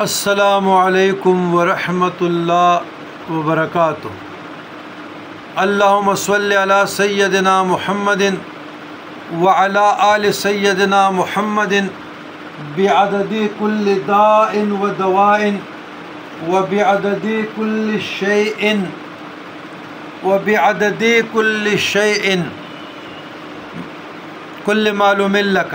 السلام علیکم ورحمۃ اللہ وبرکاتہ۔ اللہم صلی علی سیدنا محمد وعلی آل سیدنا محمد بعدد کل داء و دواء وبعدد کل شیء وبعدد کل شیء کل معلوم لک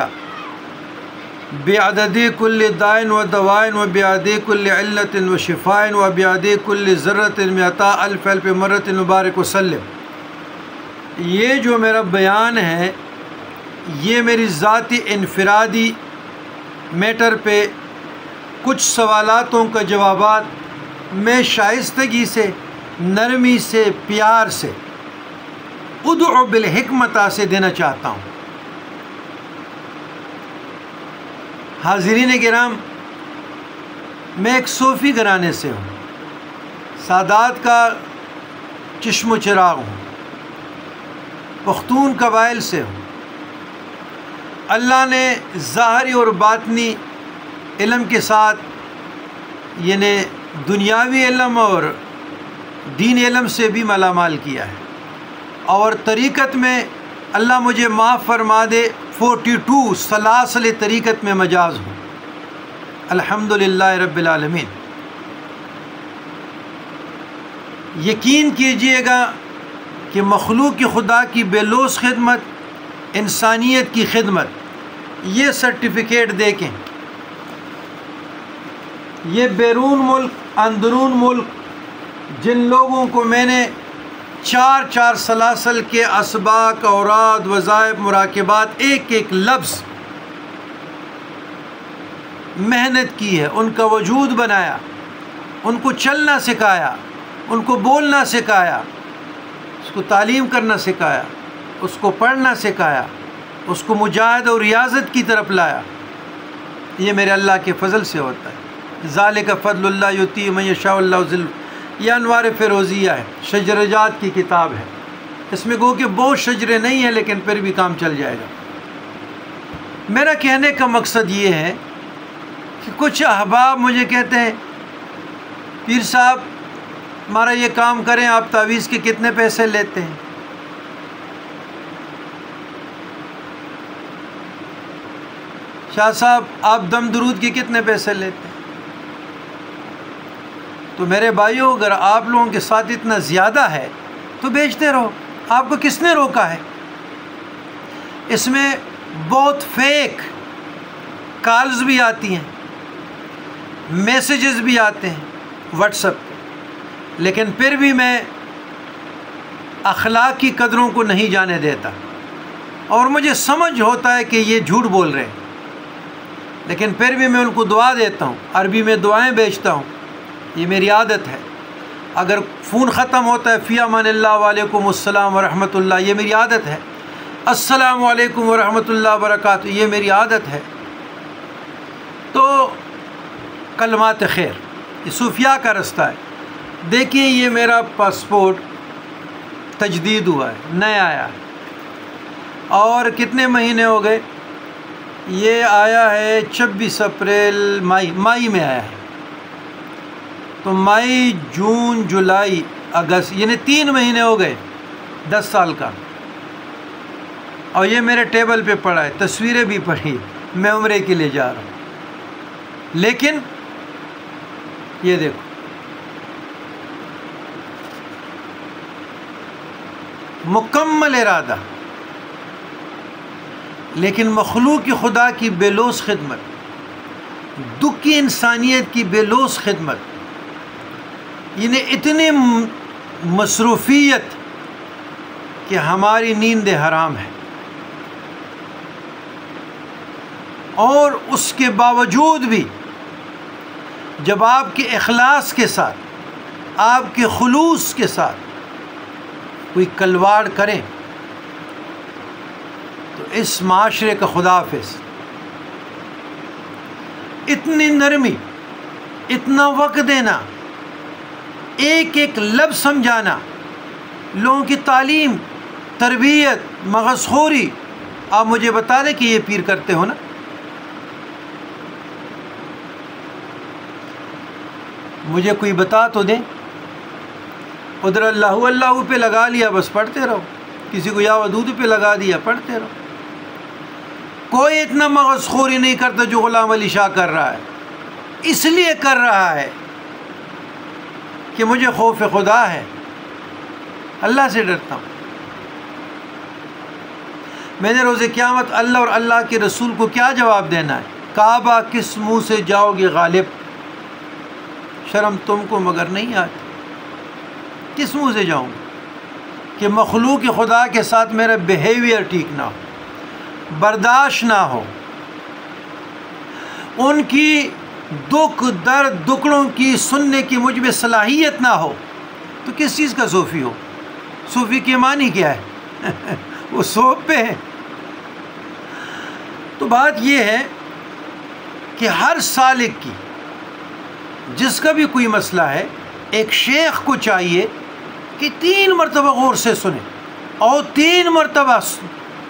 بعدد کل داء و دواء وبعدد کل علت و شفاء وبعدد کل ذرۃ مئتا الف الف مرۃ مبارک وسلم۔ یہ جو میرا بیان ہے یہ میری ذاتی انفرادی میٹر پہ کچھ سوالاتوں کا جوابات میں شائستگی سے، نرمی سے، پیار سے، ادعو بالحکمتہ سے دینا چاہتا ہوں۔ حاضرین کرام، میں ایک صوفی گھرانے سے ہوں، سادات کا چشم و چراغ ہوں، پختون قبائل سے ہوں۔ اللہ نے ظاہری اور باطنی علم کے ساتھ یعنی دنیاوی علم اور دین علم سے بھی مالا مال کیا ہے، اور طریقت میں اللہ مجھے معاف فرما دے 42 سلاسل طریقت میں مجاز ہوں، الحمدللہ رب العالمین۔ یقین کیجئے گا کہ مخلوق خدا کی بے لوث خدمت، انسانیت کی خدمت، یہ سرٹیفکیٹ دیکھیں، یہ بیرون ملک اندرون ملک جن لوگوں کو میں نے چار سلاسل کے اسباق، اوراد، وظائف، مراقبات، ایک ایک لفظ محنت کی ہے، ان کا وجود بنایا، ان کو چلنا سکھایا، ان کو بولنا سکھایا، اس کو تعلیم کرنا سکھایا، اس کو پڑھنا سکھایا، اس کو مجاہد اور ریاضت کی طرف لایا، یہ میرے اللہ کے فضل سے ہوتا ہے۔ ذالک فضل اللہ یؤتی من یشاء اللہ ذل، یہ انوار فیروزیہ ہے، شجرجات کی کتاب ہے، اس میں گو کہ بہت شجرے نہیں ہیں لیکن پھر بھی کام چل جائے گا۔ میرا کہنے کا مقصد یہ ہے کہ کچھ احباب مجھے کہتے ہیں پیر صاحب ہمارا یہ کام کریں، آپ تعویذ کے کتنے پیسے لیتے ہیں؟ شاہ صاحب آپ دم درود کے کتنے پیسے لیتے ہیں؟ تو میرے بھائیوں، اگر آپ لوگوں کے ساتھ اتنا زیادہ ہے تو بیچتے رہو، آپ کو کس نے روکا ہے؟ اس میں بہت فیک کالز بھی آتی ہیں، میسیجز بھی آتے ہیں واٹس ایپ پہ، لیکن پھر بھی میں اخلاق کی قدروں کو نہیں جانے دیتا، اور مجھے سمجھ ہوتا ہے کہ یہ جھوٹ بول رہے ہیں، لیکن پھر بھی میں ان کو دعا دیتا ہوں، عربی میں دعائیں بیچتا ہوں، یہ میری عادت ہے۔ اگر فون ختم ہوتا ہے فی امان اللہ وعلیکم السلام ورحمۃ اللہ، یہ میری عادت ہے۔ السلام علیکم ورحمۃ اللہ وبرکاتہ، یہ میری عادت ہے۔ تو کلمات خیر، یہ صوفیاء کا رستہ ہے۔ دیکھیں یہ میرا پاسپورٹ تجدید ہوا ہے، نیا آیا ہے، اور کتنے مہینے ہو گئے؟ یہ آیا ہے 26 اپریل مئی میں آیا ہے، تو مئی، جون، جولائی، اگست، یعنی 3 مہینے ہو گئے 10 سال کا، اور یہ میرے ٹیبل پہ پڑا ہے، تصویریں بھی پڑھی، میں عمرے کے لیے جا رہا ہوں۔ لیکن یہ دیکھو، مکمل ارادہ، لیکن مخلوق خدا کی بے لوث خدمت، دکھی انسانیت کی بے لوث خدمت، یعنی اتنی مصروفیت کہ ہماری نیند حرام ہے، اور اس کے باوجود بھی جب آپ کے اخلاص کے ساتھ، آپ کے خلوص کے ساتھ کوئی کلواڑ کریں تو اس معاشرے کا خدا حافظ۔ اتنی نرمی، اتنا وقت دینا، ایک ایک لفظ سمجھانا، لوگوں کی تعلیم، تربیت، مغز خوری۔ آپ مجھے بتا دیں کہ یہ پیر کرتے ہو نا؟ مجھے کوئی بتا تو دیں. ادھر اللہ اللہ پہ لگا لیا، بس پڑھتے رہو. کسی کو یا ودود پہ لگا دیا، پڑھتے رہو. کوئی اتنا مغز خوری نہیں کرتا جو غلام علی شاہ کر رہا ہے. اس لیے کر رہا ہے کہ مجھے خوف خدا ہے، اللہ سے ڈرتا ہوں. میں نے روز قیامت اللہ اور اللہ کے رسول کو کیا جواب دینا ہے؟ کعبہ کس منہ سے جاؤ گے غالب؟ شرم تم کو مگر نہیں آتی. کس منہ سے جاؤں کہ مخلوق خدا کے ساتھ میرا بیہیویئر ٹھیک نہ ہو، برداشت نہ ہو، ان کی دکھ درد دکڑوں کی سننے کی مجھ میں صلاحیت نہ ہو، تو کس چیز کا صوفی ہو؟ صوفی کی معنی کیا ہے؟ وہ صوف پہ ہے. تو بات یہ ہے کہ ہر سالک کی جس کا بھی کوئی مسئلہ ہے، ایک شیخ کو چاہیے کہ 3 مرتبہ غور سے سنیں، اور 3 مرتبہ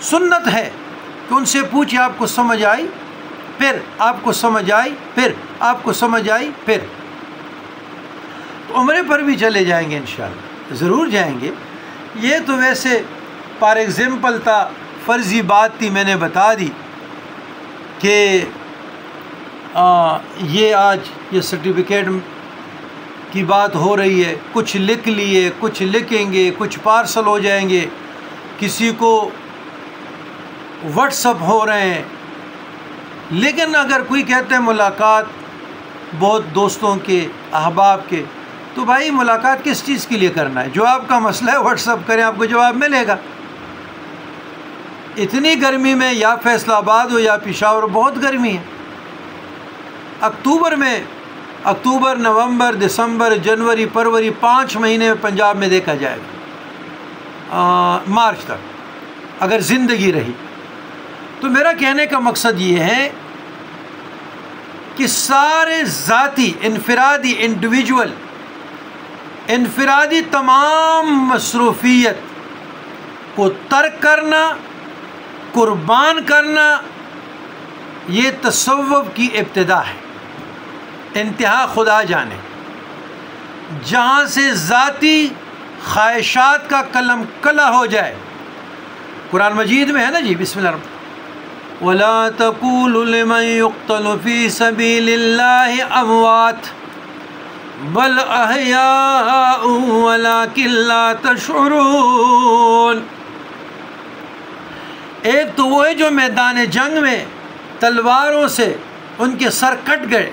سنت ہے کہ ان سے پوچھے آپ کو سمجھ آئی، پھر آپ کو سمجھ آئی، پھر آپ کو سمجھ آئی، پھر. تو عمرے پر بھی چلے جائیں گے انشاءاللہ، ضرور جائیں گے. یہ تو ویسے فار ایگزامپل تھا، فرضی بات تھی، میں نے بتا دی کہ یہ آج یہ سرٹیفکیٹ کی بات ہو رہی ہے. کچھ لکھ لیے، کچھ لکھیں گے، کچھ پارسل ہو جائیں گے، کسی کو واٹس اپ ہو رہے ہیں. لیکن اگر کوئی کہتے ہیں ملاقات بہت دوستوں کے احباب کے، تو بھائی ملاقات کس چیز کے لیے کرنا ہے؟ جو آپ کا مسئلہ ہے واٹس اپ کریں، آپ کو جواب ملے گا. اتنی گرمی میں یا فیصل آباد ہو یا پشاور، بہت گرمی ہے. اکتوبر نومبر دسمبر جنوری فروری 5 مہینے پنجاب میں دیکھا جائے گا، مارچ تک اگر زندگی رہی. تو میرا کہنے کا مقصد یہ ہے کہ سارے ذاتی انفرادی تمام مصروفیت کو ترک کرنا، قربان کرنا، یہ تصوف کی ابتدا ہے. انتہا خدا جانے. جہاں سے ذاتی خواہشات کا قلم کلا ہو جائے. قرآن مجید میں ہے نا جی، بسم اللہ الرحمن وَلَا تَقُولُوا لِمَنْ يُقْتَلُ فِي سَبِيلِ اللَّهِ أَمْوَاتٌ بَلْ أَحْيَاءٌ وَلَكِنْ لَا تَشْعُرُونَ. ایک تو وہ ہے جو میدان جنگ میں تلواروں سے ان کے سر کٹ گئے،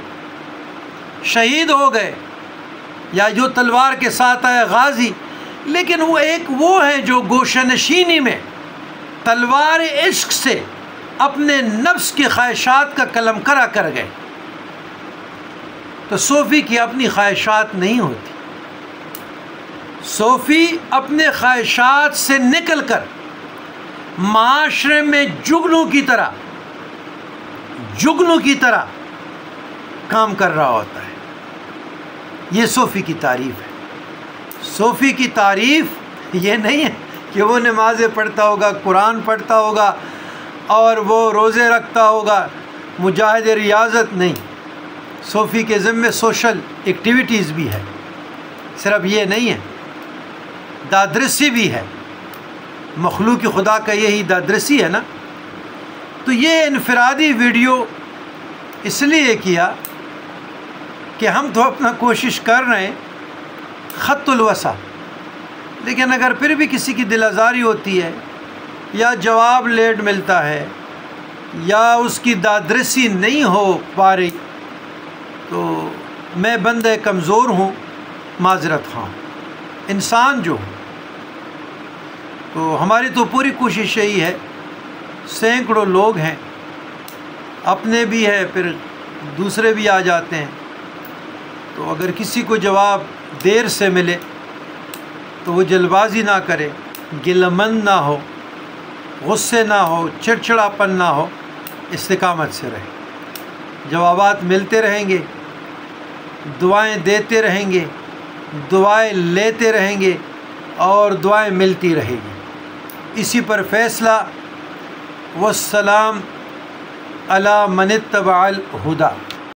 شہید ہو گئے، یا جو تلوار کے ساتھ آئے غازی. لیکن وہ ایک وہ ہے جو گوشہ نشینی میں تلوار عشق سے اپنے نفس کی خواہشات کا قلم کرا کر گئے. تو صوفی کی اپنی خواہشات نہیں ہوتی. صوفی اپنے خواہشات سے نکل کر معاشرے میں جگنوں کی طرح کام کر رہا ہوتا ہے. یہ صوفی کی تعریف ہے. صوفی کی تعریف یہ نہیں ہے کہ وہ نمازیں پڑھتا ہوگا، قرآن پڑھتا ہوگا اور وہ روزے رکھتا ہوگا، مجاہد ریاضت نہیں. صوفی کے ذمے سوشل ایکٹیویٹیز بھی ہے، صرف یہ نہیں ہے، دادرسی بھی ہے. مخلوق خدا کا یہی دادرسی ہے نا. تو یہ انفرادی ویڈیو اس لیے کیا کہ ہم تو اپنا کوشش کر رہے ہیں خط الوسع، لیکن اگر پھر بھی کسی کی دل آزاری ہوتی ہے، یا جواب لیٹ ملتا ہے، یا اس کی دادرسی نہیں ہو پا رہی، تو میں بندہ کمزور ہوں، معذرت خواہ انسان جو ہوں. تو ہماری تو پوری کوشش یہی ہے. سینکڑوں لوگ ہیں، اپنے بھی ہے، پھر دوسرے بھی آ جاتے ہیں. تو اگر کسی کو جواب دیر سے ملے تو وہ جلد بازی نہ کرے، گلمند نہ ہو، غصے نہ ہو، چڑچڑاپن نہ ہو، استقامت سے رہے. جوابات ملتے رہیں گے، دعائیں دیتے رہیں گے، دعائیں لیتے رہیں گے، اور دعائیں ملتی رہے گی. اسی پر فیصلہ. والسلام علی من اتبع الہدی.